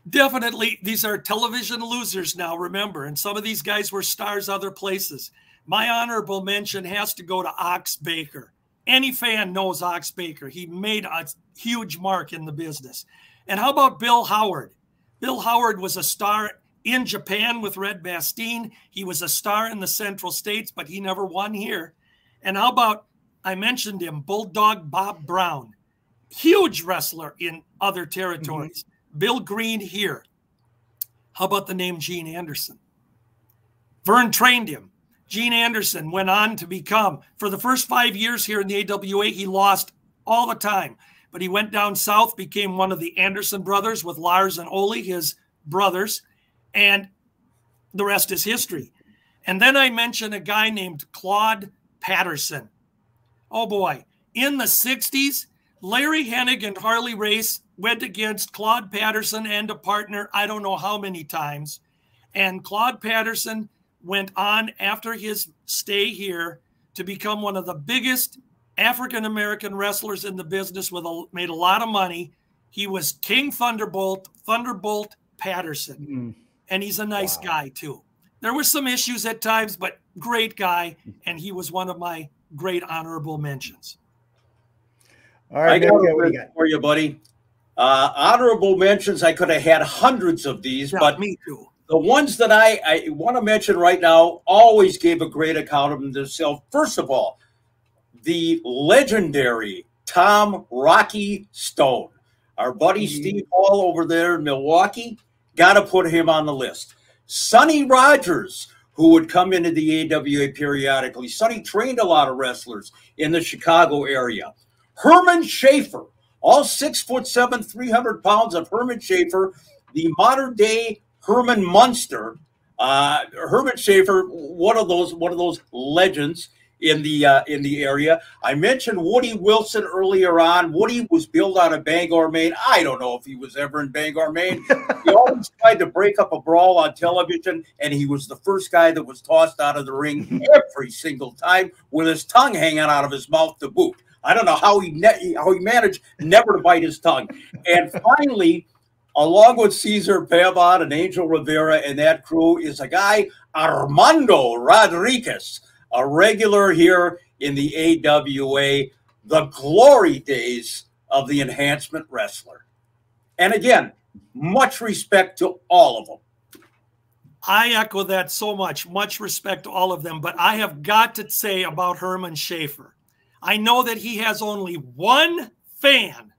Definitely. These are television losers now, remember, and some of these guys were stars other places. My honorable mention has to go to Ox Baker. Any fan knows Ox Baker. He made a huge mark in the business. And how about Bill Howard? Bill Howard was a star in Japan with Red Bastien. He was a star in the Central States, but he never won here. And how about, I mentioned him, Bulldog Bob Brown. Huge wrestler in other territories. Bill Green here. How about the name Gene Anderson? Vern trained him. Gene Anderson went on to become, for the first 5 years here in the AWA, he lost all the time. But he went down south, became one of the Anderson brothers with Lars and Ole, his brothers, and the rest is history. And then I mentioned a guy named Claude Patterson. Oh boy, in the 60s, Larry Hennig and Harley Race went against Claude Patterson and a partner, I don't know how many times. And Claude Patterson went on after his stay here to become one of the biggest African-American wrestlers in the business, made a lot of money. He was King Thunderbolt Patterson. And he's a nice guy too. There were some issues at times, but great guy. And he was one of my great honorable mentions. All right, I got what you got for you, buddy. Honorable mentions, I could have had hundreds of these, but me too. The ones that I want to mention right now always gave a great account of themselves. First of all, the legendary Tom Rocky Stone. Our buddy Steve Hall over there in Milwaukee, got to put him on the list. Sonny Rogers, who would come into the AWA periodically. Sonny trained a lot of wrestlers in the Chicago area. Herman Schaefer, all 6'7", 300 pounds of Herman Schaefer, the modern day Herman Munster. Herman Schaefer, one of those legends in the area. I mentioned Woody Wilson earlier on. Woody was billed out of Bangor, Maine. I don't know if he was ever in Bangor, Maine. He always tried to break up a brawl on television, and he was the first guy that was tossed out of the ring every single time with his tongue hanging out of his mouth to boot. I don't know how he managed never to bite his tongue. And finally, along with Cesar Pavon and Angel Rivera and that crew, is a guy, Armando Rodriguez, a regular here in the AWA, the glory days of the Enhancement Wrestler. And again, much respect to all of them. I echo that so much. Much respect to all of them. But I have got to say about Herman Schaefer, I know that he has only one fan,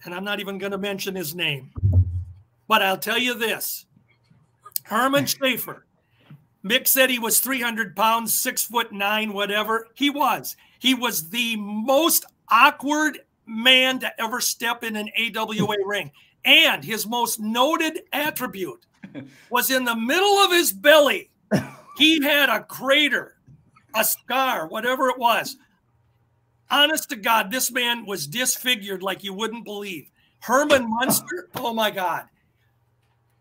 and I'm not even going to mention his name. But I'll tell you this. Herman Schaefer, Mick said he was 300 pounds, 6'9", whatever. He was. He was the most awkward man to ever step in an AWA ring. And his most noted attribute was in the middle of his belly. He had a crater, a scar, whatever it was. Honest to God, this man was disfigured like you wouldn't believe. Herman Munster, oh my God.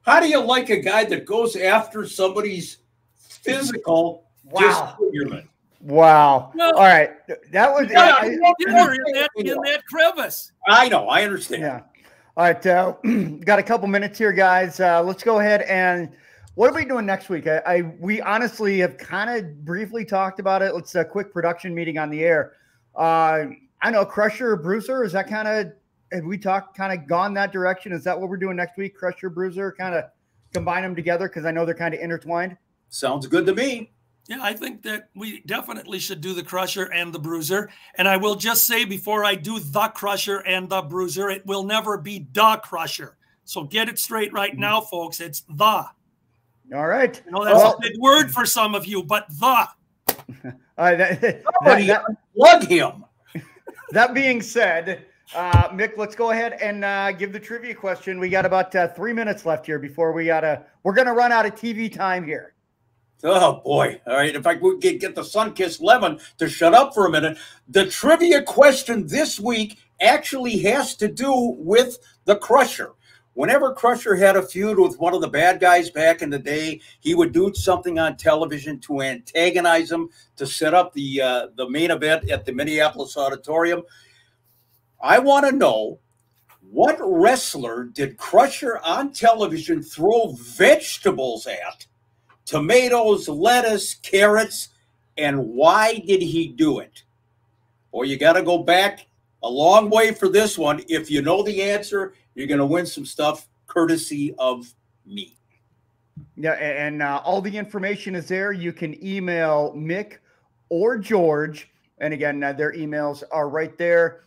How do you like a guy that goes after somebody's physical Wow. Disfigurement. Wow. Well, all right. That was you're in that crevice. I know. I understand. Yeah. All right. Got a couple minutes here, guys. Let's go ahead and what are we doing next week? We honestly have kind of briefly talked about it. Let's a quick production meeting on the air. I know Crusher or Bruiser. Is that kind of, have we talked kind of gone that direction? Is that what we're doing next week? Crusher, Bruiser, kind of combine them together because I know they're kind of intertwined. Sounds good to me. Yeah, I think that we definitely should do the Crusher and the Bruiser. And I will just say before I do the Crusher and the Bruiser, it will never be the Crusher. So get it straight right now, folks. It's the. All right. I know that's a big word for some of you, but the. All right. Plug him. That being said, Mick, let's go ahead and give the trivia question. We got about 3 minutes left here before we're going to run out of TV time here. Oh, boy. All right. If I could get the Sunkissed Levin to shut up for a minute. The trivia question this week actually has to do with the Crusher. Whenever Crusher had a feud with one of the bad guys back in the day, he would do something on television to antagonize him, to set up the main event at the Minneapolis Auditorium. I want to know, what wrestler did Crusher on television throw vegetables at? Tomatoes, lettuce, carrots, and why did he do it? Or you got to go back a long way for this one. If you know the answer, you're going to win some stuff courtesy of me. Yeah, and all the information is there. You can email Mick or George. And again, their emails are right there.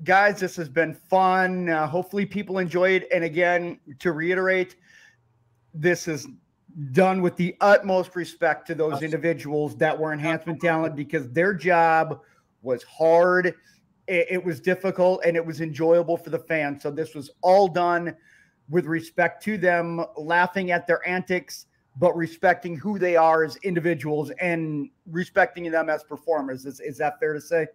Guys, this has been fun. Hopefully people enjoy it. And again, to reiterate, this is done with the utmost respect to those individuals that were enhancement talent because their job was hard. It was difficult and it was enjoyable for the fans. So this was all done with respect to them, laughing at their antics, but respecting who they are as individuals and respecting them as performers. Is that fair to say?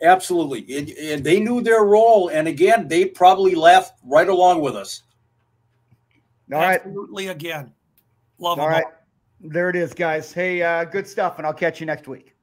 Absolutely. And they knew their role. And again, they probably laughed right along with us. All right. Absolutely. Again. Love all right. There it is, guys. Hey, good stuff. And I'll catch you next week.